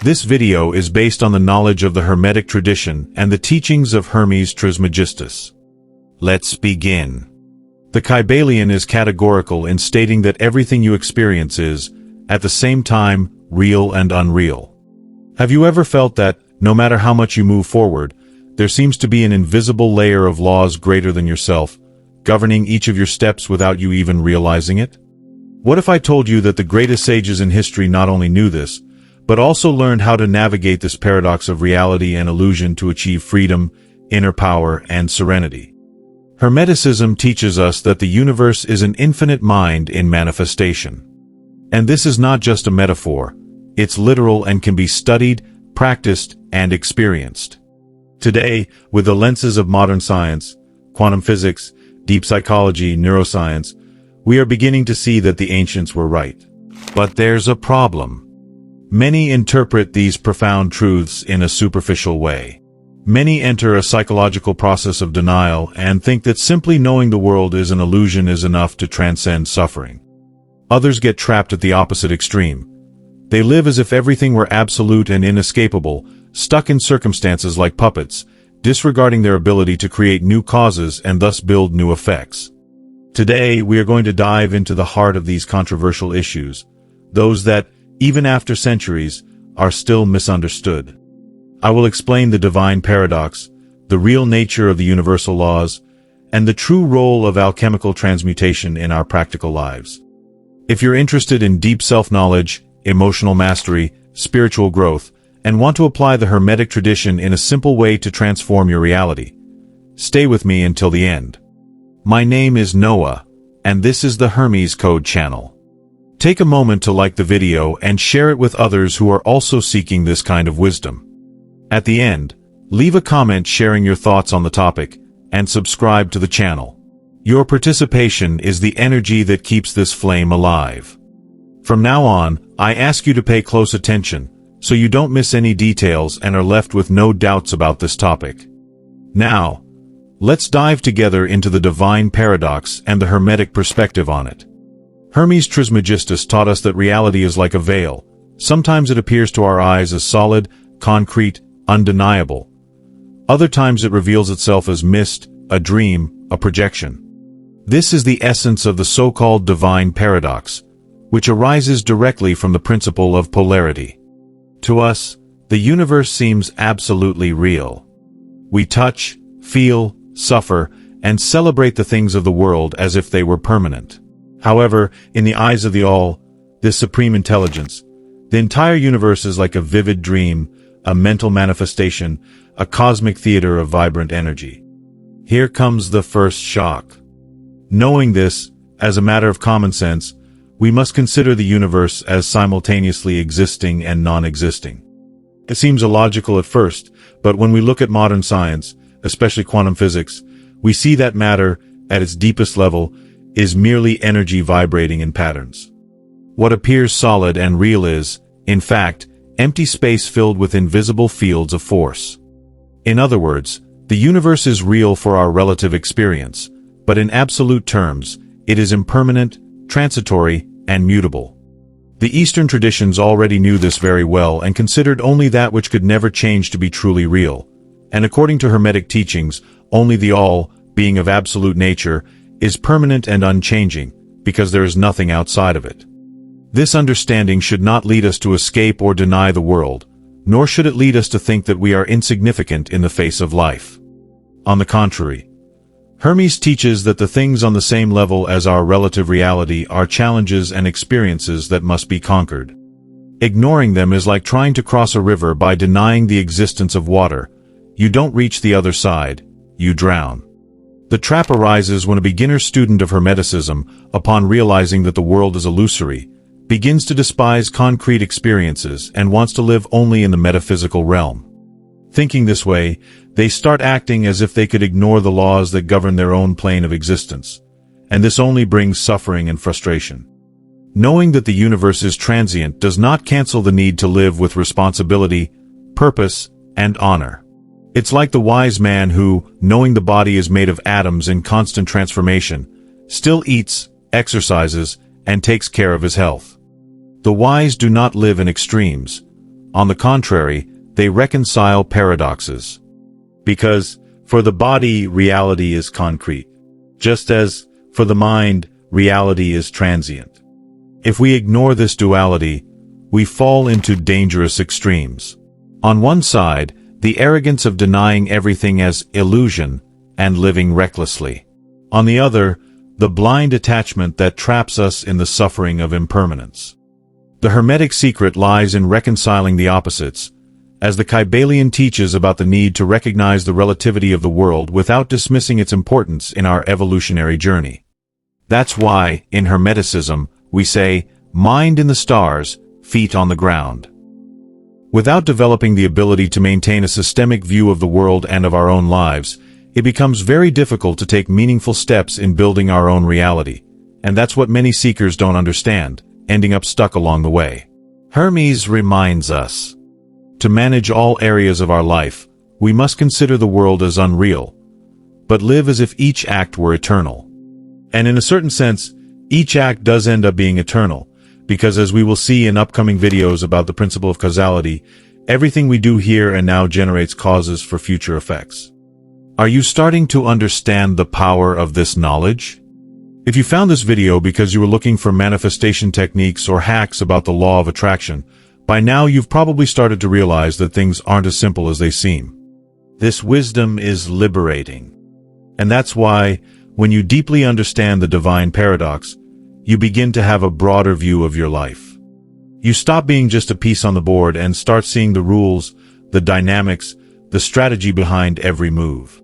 This video is based on the knowledge of the Hermetic tradition and the teachings of Hermes Trismegistus. Let's begin. The Kybalion is categorical in stating that everything you experience is, at the same time, real and unreal. Have you ever felt that, no matter how much you move forward, there seems to be an invisible layer of laws greater than yourself, governing each of your steps without you even realizing it? What if I told you that the greatest sages in history not only knew this, but also learned how to navigate this paradox of reality and illusion to achieve freedom, inner power, and serenity? Hermeticism teaches us that the universe is an infinite mind in manifestation. And this is not just a metaphor, it's literal and can be studied, practiced, and experienced. Today, with the lenses of modern science, quantum physics, deep psychology, neuroscience, we are beginning to see that the ancients were right. But there's a problem. Many interpret these profound truths in a superficial way. Many enter a psychological process of denial and think that simply knowing the world is an illusion is enough to transcend suffering. Others get trapped at the opposite extreme. They live as if everything were absolute and inescapable, stuck in circumstances like puppets, disregarding their ability to create new causes and thus build new effects. Today, we are going to dive into the heart of these controversial issues, those that, even after centuries, are still misunderstood. I will explain the divine paradox, the real nature of the universal laws, and the true role of alchemical transmutation in our practical lives. If you're interested in deep self-knowledge, emotional mastery, spiritual growth, and want to apply the Hermetic tradition in a simple way to transform your reality, stay with me until the end. My name is Noah, and this is the Hermes Code channel. Take a moment to like the video and share it with others who are also seeking this kind of wisdom. At the end, leave a comment sharing your thoughts on the topic, and subscribe to the channel. Your participation is the energy that keeps this flame alive. From now on, I ask you to pay close attention, so you don't miss any details and are left with no doubts about this topic. Now, let's dive together into the divine paradox and the Hermetic perspective on it. Hermes Trismegistus taught us that reality is like a veil. Sometimes it appears to our eyes as solid, concrete, undeniable. Other times it reveals itself as mist, a dream, a projection. This is the essence of the so-called divine paradox, which arises directly from the principle of polarity. To us, the universe seems absolutely real. We touch, feel, suffer, and celebrate the things of the world as if they were permanent. However, in the eyes of the All, this supreme intelligence, the entire universe is like a vivid dream, a mental manifestation, a cosmic theater of vibrant energy. Here comes the first shock. Knowing this, as a matter of common sense, we must consider the universe as simultaneously existing and non-existing. It seems illogical at first, but when we look at modern science, especially quantum physics, we see that matter, at its deepest level, is merely energy vibrating in patterns. What appears solid and real is, in fact, empty space filled with invisible fields of force. In other words, the universe is real for our relative experience, but in absolute terms, it is impermanent, transitory, and mutable. The Eastern traditions already knew this very well and considered only that which could never change to be truly real. And according to Hermetic teachings, only the All, being of absolute nature, is permanent and unchanging, because there is nothing outside of it. This understanding should not lead us to escape or deny the world, nor should it lead us to think that we are insignificant in the face of life. On the contrary, Hermes teaches that the things on the same level as our relative reality are challenges and experiences that must be conquered. Ignoring them is like trying to cross a river by denying the existence of water. You don't reach the other side, you drown. The trap arises when a beginner student of Hermeticism, upon realizing that the world is illusory, begins to despise concrete experiences and wants to live only in the metaphysical realm. Thinking this way, they start acting as if they could ignore the laws that govern their own plane of existence, and this only brings suffering and frustration. Knowing that the universe is transient does not cancel the need to live with responsibility, purpose, and honor. It's like the wise man who, knowing the body is made of atoms in constant transformation, still eats, exercises, and takes care of his health. The wise do not live in extremes. On the contrary, they reconcile paradoxes. Because, for the body, reality is concrete, just as, for the mind, reality is transient. If we ignore this duality, we fall into dangerous extremes. On one side, the arrogance of denying everything as illusion and living recklessly. On the other, the blind attachment that traps us in the suffering of impermanence. The Hermetic secret lies in reconciling the opposites, as the Kybalion teaches about the need to recognize the relativity of the world without dismissing its importance in our evolutionary journey. That's why, in Hermeticism, we say, mind in the stars, feet on the ground. Without developing the ability to maintain a systemic view of the world and of our own lives, it becomes very difficult to take meaningful steps in building our own reality, and that's what many seekers don't understand, ending up stuck along the way. Hermes reminds us, to manage all areas of our life, we must consider the world as unreal, but live as if each act were eternal. And in a certain sense, each act does end up being eternal, because as we will see in upcoming videos about the principle of causality, everything we do here and now generates causes for future effects. Are you starting to understand the power of this knowledge? If you found this video because you were looking for manifestation techniques or hacks about the law of attraction, by now you've probably started to realize that things aren't as simple as they seem. This wisdom is liberating. And that's why, when you deeply understand the divine paradox, you begin to have a broader view of your life. You stop being just a piece on the board and start seeing the rules, the dynamics, the strategy behind every move.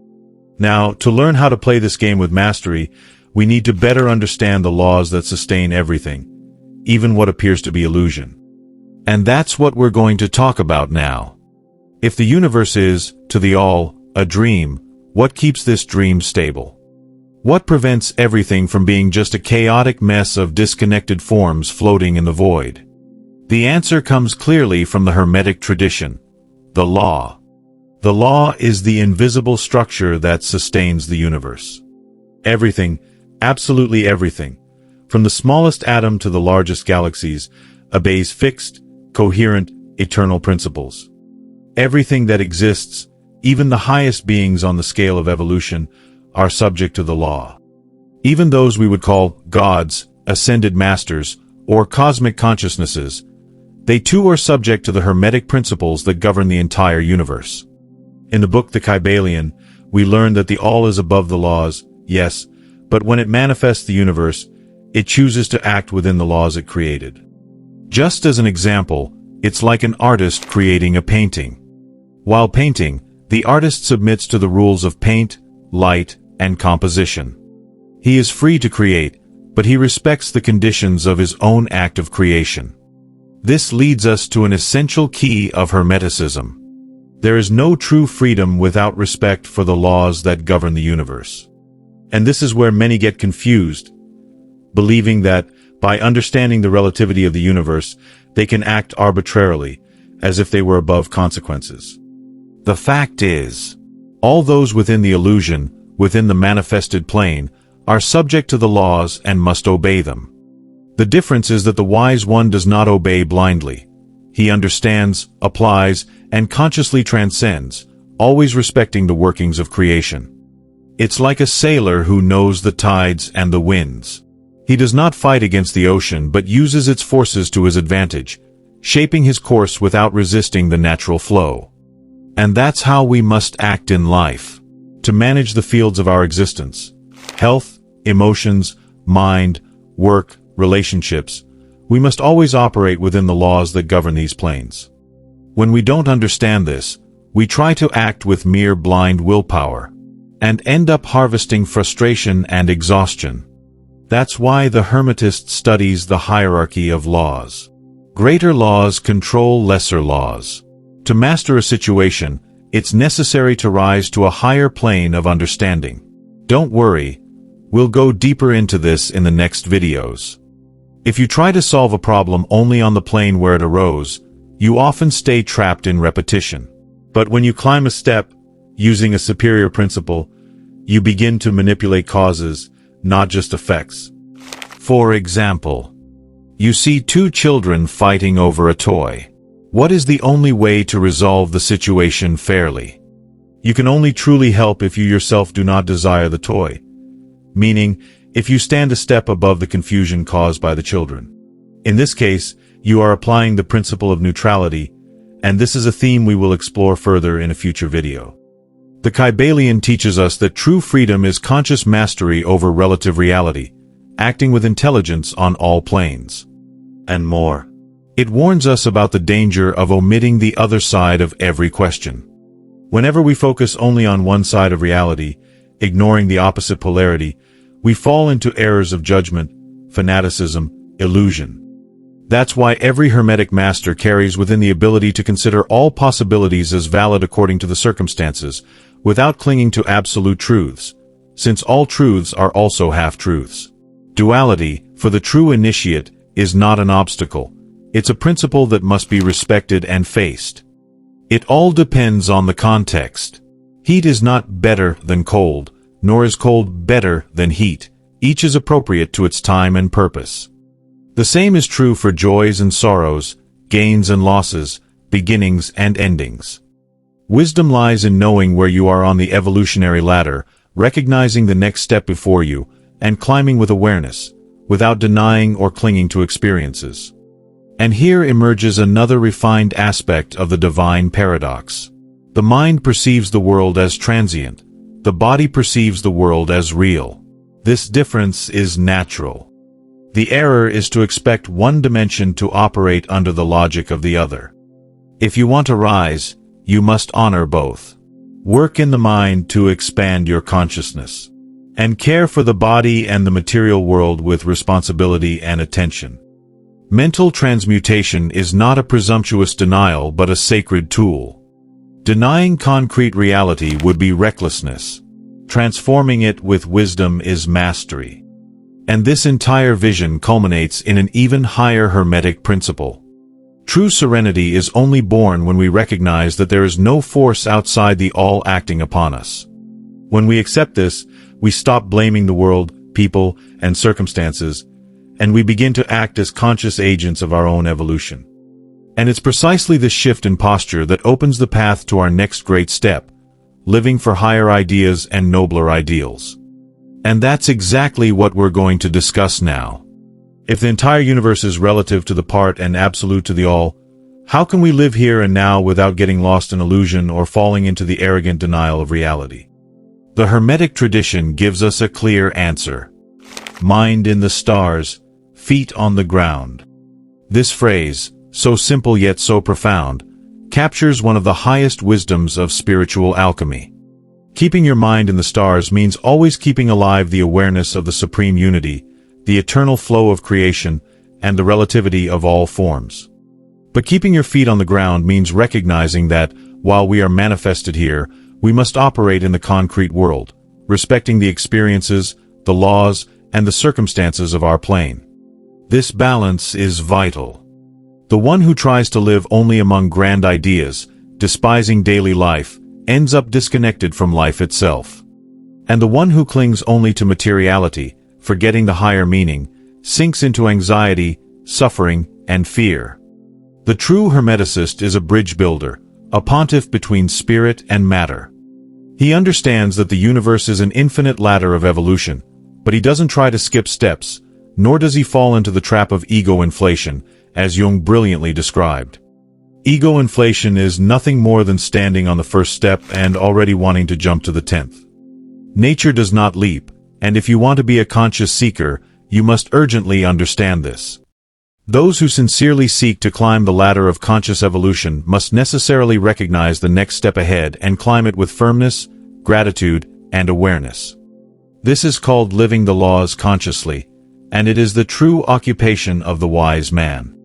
Now, to learn how to play this game with mastery, we need to better understand the laws that sustain everything, even what appears to be illusion. And that's what we're going to talk about now. If the universe is, to the all, a dream, what keeps this dream stable? What prevents everything from being just a chaotic mess of disconnected forms floating in the void? The answer comes clearly from the Hermetic tradition, the law. The law is the invisible structure that sustains the universe. Everything, absolutely everything, from the smallest atom to the largest galaxies, obeys fixed, coherent, eternal principles. Everything that exists, even the highest beings on the scale of evolution, are subject to the law. Even those we would call gods, ascended masters, or cosmic consciousnesses, they too are subject to the Hermetic principles that govern the entire universe. In the book The Kybalion, we learn that the all is above the laws, yes, but when it manifests the universe, it chooses to act within the laws it created. Just as an example, it's like an artist creating a painting. While painting, the artist submits to the rules of paint, light, and composition. He is free to create, but he respects the conditions of his own act of creation. This leads us to an essential key of Hermeticism. There is no true freedom without respect for the laws that govern the universe. And this is where many get confused, believing that, by understanding the relativity of the universe, they can act arbitrarily, as if they were above consequences. The fact is, all those within the illusion, within the manifested plane, are subject to the laws and must obey them. The difference is that the wise one does not obey blindly. He understands, applies, and consciously transcends, always respecting the workings of creation. It's like a sailor who knows the tides and the winds. He does not fight against the ocean but uses its forces to his advantage, shaping his course without resisting the natural flow. And that's how we must act in life, to manage the fields of our existence. Health, emotions, mind, work, relationships. We must always operate within the laws that govern these planes. When we don't understand this, we try to act with mere blind willpower, and end up harvesting frustration and exhaustion. That's why the Hermetist studies the hierarchy of laws. Greater laws control lesser laws. To master a situation, it's necessary to rise to a higher plane of understanding. Don't worry, we'll go deeper into this in the next videos. If you try to solve a problem only on the plane where it arose, you often stay trapped in repetition. But when you climb a step, using a superior principle, you begin to manipulate causes, not just effects. For example, you see two children fighting over a toy. What is the only way to resolve the situation fairly? You can only truly help if you yourself do not desire the toy, meaning, if you stand a step above the confusion caused by the children. In this case, you are applying the principle of neutrality, and this is a theme we will explore further in a future video. The Kybalion teaches us that true freedom is conscious mastery over relative reality, acting with intelligence on all planes. And more. It warns us about the danger of omitting the other side of every question. Whenever we focus only on one side of reality, ignoring the opposite polarity, we fall into errors of judgment, fanaticism, illusion. That's why every Hermetic master carries within the ability to consider all possibilities as valid according to the circumstances, without clinging to absolute truths, since all truths are also half-truths. Duality, for the true initiate, is not an obstacle. It's a principle that must be respected and faced. It all depends on the context. Heat is not better than cold, nor is cold better than heat. Each is appropriate to its time and purpose. The same is true for joys and sorrows, gains and losses, beginnings and endings. Wisdom lies in knowing where you are on the evolutionary ladder, recognizing the next step before you, and climbing with awareness, without denying or clinging to experiences. And here emerges another refined aspect of the divine paradox. The mind perceives the world as transient. The body perceives the world as real. This difference is natural. The error is to expect one dimension to operate under the logic of the other. If you want to rise, you must honor both. Work in the mind to expand your consciousness, and care for the body and the material world with responsibility and attention. Mental transmutation is not a presumptuous denial but a sacred tool. Denying concrete reality would be recklessness. Transforming it with wisdom is mastery. And this entire vision culminates in an even higher Hermetic principle. True serenity is only born when we recognize that there is no force outside the all acting upon us. When we accept this, we stop blaming the world, people, and circumstances, and we begin to act as conscious agents of our own evolution. And it's precisely this shift in posture that opens the path to our next great step, living for higher ideas and nobler ideals. And that's exactly what we're going to discuss now. If the entire universe is relative to the part and absolute to the all, how can we live here and now without getting lost in illusion or falling into the arrogant denial of reality? The Hermetic tradition gives us a clear answer. Mind in the stars, feet on the ground. This phrase, so simple yet so profound, captures one of the highest wisdoms of spiritual alchemy. Keeping your mind in the stars means always keeping alive the awareness of the supreme unity, the eternal flow of creation, and the relativity of all forms. But keeping your feet on the ground means recognizing that, while we are manifested here, we must operate in the concrete world, respecting the experiences, the laws, and the circumstances of our plane. This balance is vital. The one who tries to live only among grand ideas, despising daily life, ends up disconnected from life itself. And the one who clings only to materiality, forgetting the higher meaning, sinks into anxiety, suffering, and fear. The true Hermeticist is a bridge builder, a pontiff between spirit and matter. He understands that the universe is an infinite ladder of evolution, but he doesn't try to skip steps, nor does he fall into the trap of ego inflation, as Jung brilliantly described. Ego inflation is nothing more than standing on the first step and already wanting to jump to the 10th. Nature does not leap, and if you want to be a conscious seeker, you must urgently understand this. Those who sincerely seek to climb the ladder of conscious evolution must necessarily recognize the next step ahead and climb it with firmness, gratitude, and awareness. This is called living the laws consciously, and it is the true occupation of the wise man.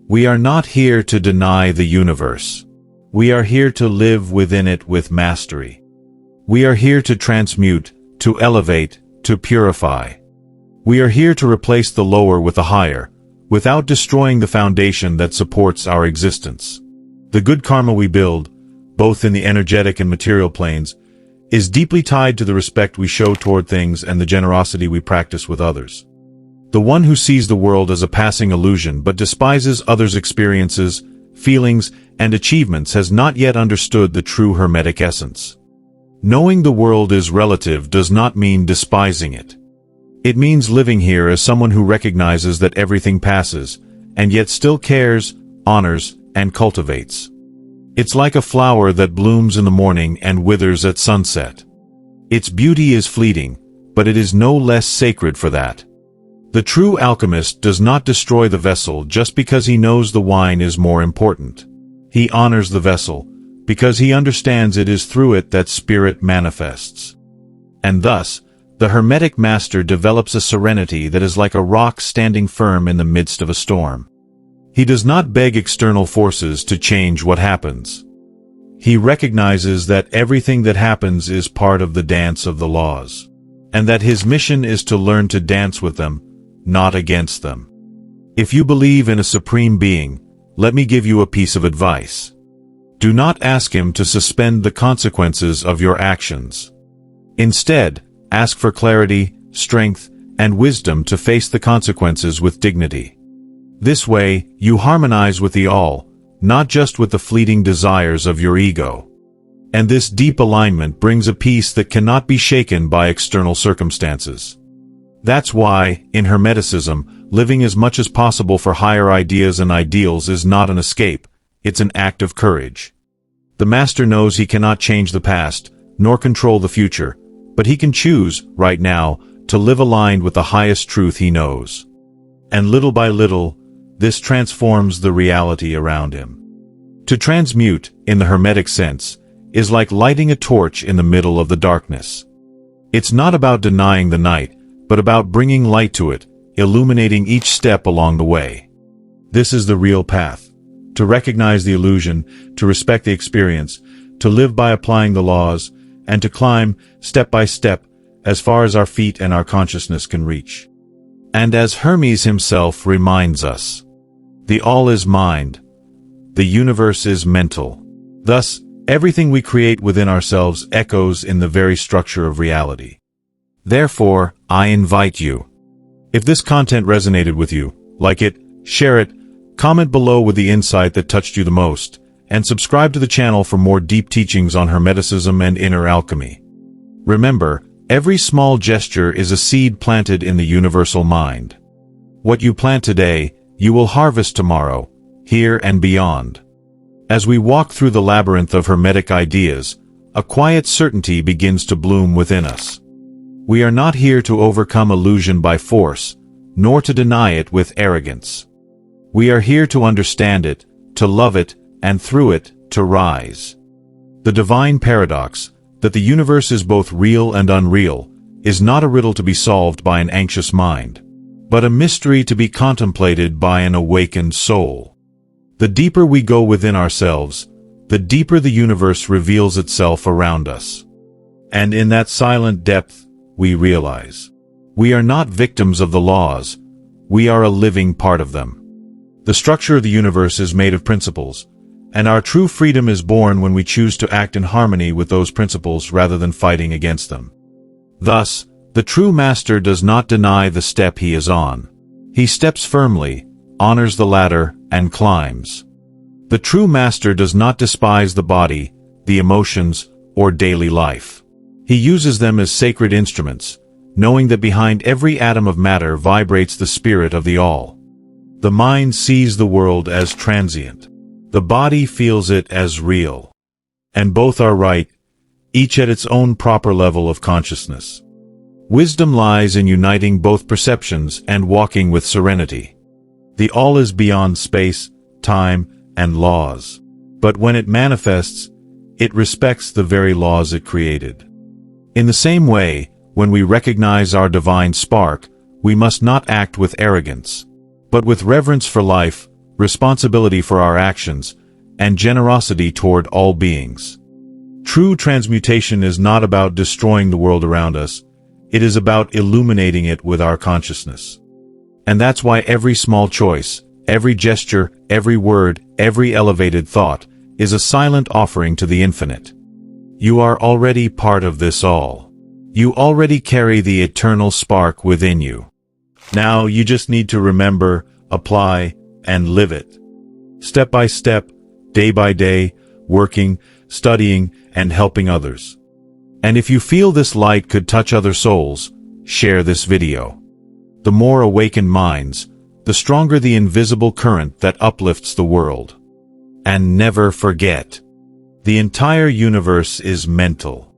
We are not here to deny the universe. We are here to live within it with mastery. We are here to transmute, to elevate, to purify. We are here to replace the lower with the higher, without destroying the foundation that supports our existence. The good karma we build, both in the energetic and material planes, is deeply tied to the respect we show toward things and the generosity we practice with others. The one who sees the world as a passing illusion but despises others' experiences, feelings, and achievements has not yet understood the true Hermetic essence. Knowing the world is relative does not mean despising it. It means living here as someone who recognizes that everything passes, and yet still cares, honors, and cultivates. It's like a flower that blooms in the morning and withers at sunset. Its beauty is fleeting, but it is no less sacred for that. The true alchemist does not destroy the vessel just because he knows the wine is more important. He honors the vessel, because he understands it is through it that spirit manifests. And thus, the Hermetic master develops a serenity that is like a rock standing firm in the midst of a storm. He does not beg external forces to change what happens. He recognizes that everything that happens is part of the dance of the laws, and that his mission is to learn to dance with them, not against them. If you believe in a supreme being, let me give you a piece of advice. Do not ask him to suspend the consequences of your actions. Instead, ask for clarity, strength, and wisdom to face the consequences with dignity. This way, you harmonize with the all, not just with the fleeting desires of your ego. And this deep alignment brings a peace that cannot be shaken by external circumstances. That's why, in Hermeticism, living as much as possible for higher ideas and ideals is not an escape, it's an act of courage. The master knows he cannot change the past, nor control the future, but he can choose, right now, to live aligned with the highest truth he knows. And little by little, this transforms the reality around him. To transmute, in the Hermetic sense, is like lighting a torch in the middle of the darkness. It's not about denying the night, but about bringing light to it, illuminating each step along the way. This is the real path. To recognize the illusion, to respect the experience, to live by applying the laws, and to climb, step by step, as far as our feet and our consciousness can reach. And as Hermes himself reminds us, the all is mind, the universe is mental. Thus, everything we create within ourselves echoes in the very structure of reality. Therefore, I invite you. If this content resonated with you, like it, share it, comment below with the insight that touched you the most, and subscribe to the channel for more deep teachings on Hermeticism and inner alchemy. Remember, every small gesture is a seed planted in the universal mind. What you plant today, you will harvest tomorrow, here and beyond. As we walk through the labyrinth of Hermetic ideas, a quiet certainty begins to bloom within us. We are not here to overcome illusion by force, nor to deny it with arrogance. We are here to understand it, to love it, and through it, to rise. The divine paradox, that the universe is both real and unreal, is not a riddle to be solved by an anxious mind, but a mystery to be contemplated by an awakened soul. The deeper we go within ourselves, the deeper the universe reveals itself around us. And in that silent depth, we realize, we are not victims of the laws, we are a living part of them. The structure of the universe is made of principles, and our true freedom is born when we choose to act in harmony with those principles rather than fighting against them. Thus, the true master does not deny the step he is on. He steps firmly, honors the ladder, and climbs. The true master does not despise the body, the emotions, or daily life. He uses them as sacred instruments, knowing that behind every atom of matter vibrates the spirit of the all. The mind sees the world as transient. The body feels it as real. And both are right, each at its own proper level of consciousness. Wisdom lies in uniting both perceptions and walking with serenity. The all is beyond space, time, and laws. But when it manifests, it respects the very laws it created. In the same way, when we recognize our divine spark, we must not act with arrogance, but with reverence for life, responsibility for our actions, and generosity toward all beings. True transmutation is not about destroying the world around us, it is about illuminating it with our consciousness. And that's why every small choice, every gesture, every word, every elevated thought, is a silent offering to the infinite. You are already part of this all. You already carry the eternal spark within you. Now you just need to remember, apply, and live it. Step by step, day by day, working, studying, and helping others. And if you feel this light could touch other souls, share this video. The more awakened minds, the stronger the invisible current that uplifts the world. And never forget, the entire universe is mental.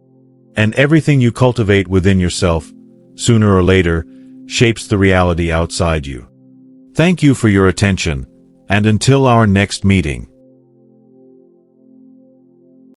And everything you cultivate within yourself, sooner or later, shapes the reality outside you. Thank you for your attention, and until our next meeting.